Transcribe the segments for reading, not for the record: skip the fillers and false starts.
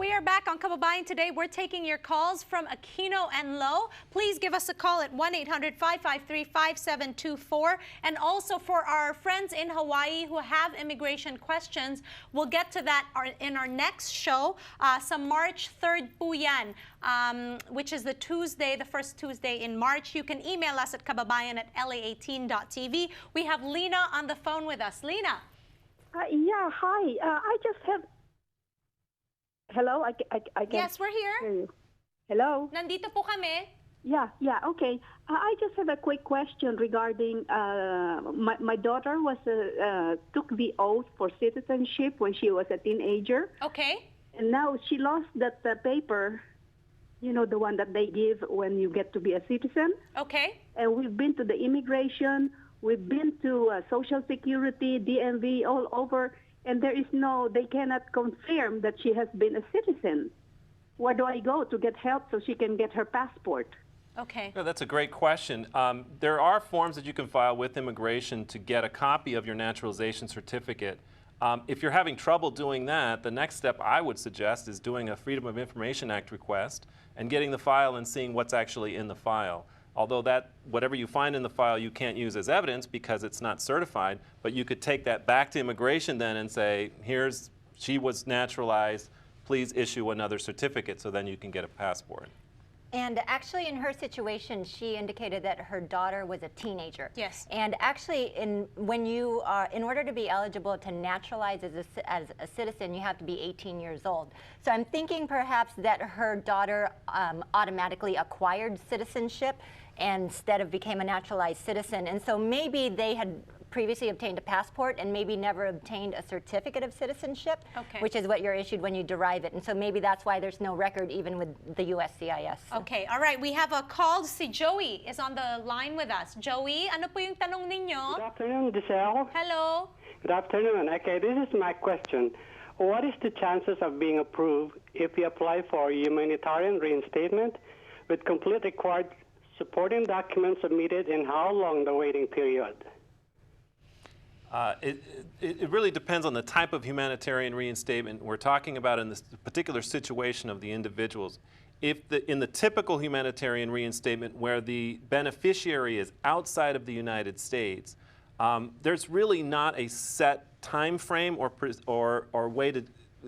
we are back on Kababayan Today. We're taking your calls from Aquino and Loew. Please give us a call at 1-800-553-5724. And also for our friends in Hawaii who have immigration questions, we'll get to that in our next show, sa March 3rd po yan, which is the first Tuesday in March. You can email us at kababayan@la18.tv. We have Lena on the phone with us. Lena. Yeah, hi. I just have... Hello? I can... Yes, we're here. Hear you. Hello? Nandito po kami. Yeah, okay. I just have a quick question regarding my daughter took the oath for citizenship when she was a teenager. Okay. And now she lost that paper, you know, the one that they give when you get to be a citizen. Okay. And we've been to the immigration, we've been to Social Security, DMV, all over, and they cannot confirm that she has been a citizen. Where do I go to get help so she can get her passport? Okay. Yeah, that's a great question. There are forms that you can file with immigration to get a copy of your naturalization certificate. If you're having trouble doing that, the next step I would suggest is doing a Freedom of Information Act request and getting the file and seeing what's actually in the file. Although whatever you find in the file you can't use as evidence because it's not certified, but you could take that back to immigration then and say, she was naturalized, please issue another certificate, so then you can get a passport. And actually, in her situation, she indicated that her daughter was a teenager. Yes. And actually, in order to be eligible to naturalize as a citizen, you have to be 18 years old. So I'm thinking perhaps that her daughter automatically acquired citizenship instead of became a naturalized citizen. And so maybe they had previously obtained a passport and maybe never obtained a certificate of citizenship, which is what you're issued when you derive it. And so maybe that's why there's no record even with the USCIS. Okay, all right. We have a call. Si Joey is on the line with us. Joey, ano po yung tanong ninyo? Good afternoon, Giselle. Hello. Good afternoon. Okay, this is my question. What is the chances of being approved if you apply for humanitarian reinstatement with complete required supporting documents submitted, and how long the waiting period? It really depends on the type of humanitarian reinstatement we're talking about in this particular situation of the individuals. In the typical humanitarian reinstatement where the beneficiary is outside of the United States, there's really not a set time frame or way to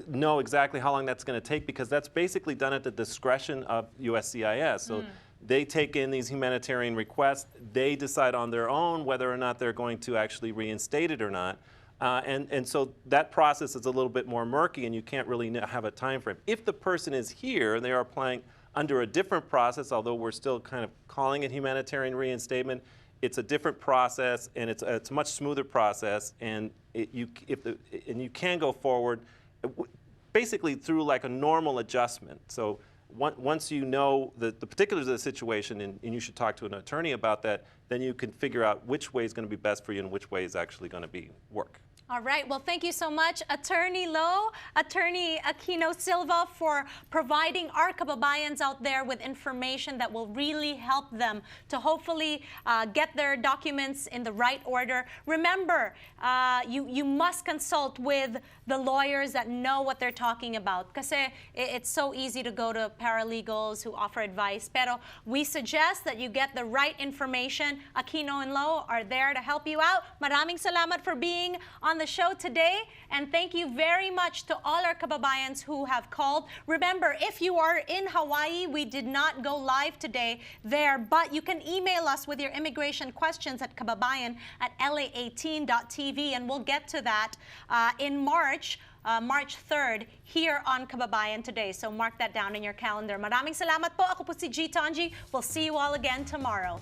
know exactly how long that's going to take, because that's basically done at the discretion of USCIS. So they take in these humanitarian requests. They decide on their own whether or not they're going to actually reinstate it or not. And so that process is a little bit more murky, and you can't really have a time frame. If the person is here and they are applying under a different process, although we're still kind of calling it humanitarian reinstatement, it's a different process, and it's a much smoother process, and you can go forward basically through like a normal adjustment. So once you know the particulars of the situation, and you should talk to an attorney about that, then you can figure out which way is going to be best for you and which way is actually going to work. All right. Well, thank you so much, Attorney Loew, Attorney Aquino-Silva, for providing our kababayans out there with information that will really help them to hopefully get their documents in the right order. Remember, you must consult with the lawyers that know what they're talking about, because it's so easy to go to paralegals who offer advice. Pero we suggest that you get the right information. Aquino and Loew are there to help you out. Maraming salamat for being on the show today, and thank you very much to all our kababayans who have called. Remember, if you are in Hawaii, we did not go live today there, but you can email us with your immigration questions at kababayan@la18.tv, and we'll get to that in March 3rd here on Kababayan Today. So mark that down in your calendar. Maraming salamat po. Ako po si G. Tonji. We'll see you all again tomorrow.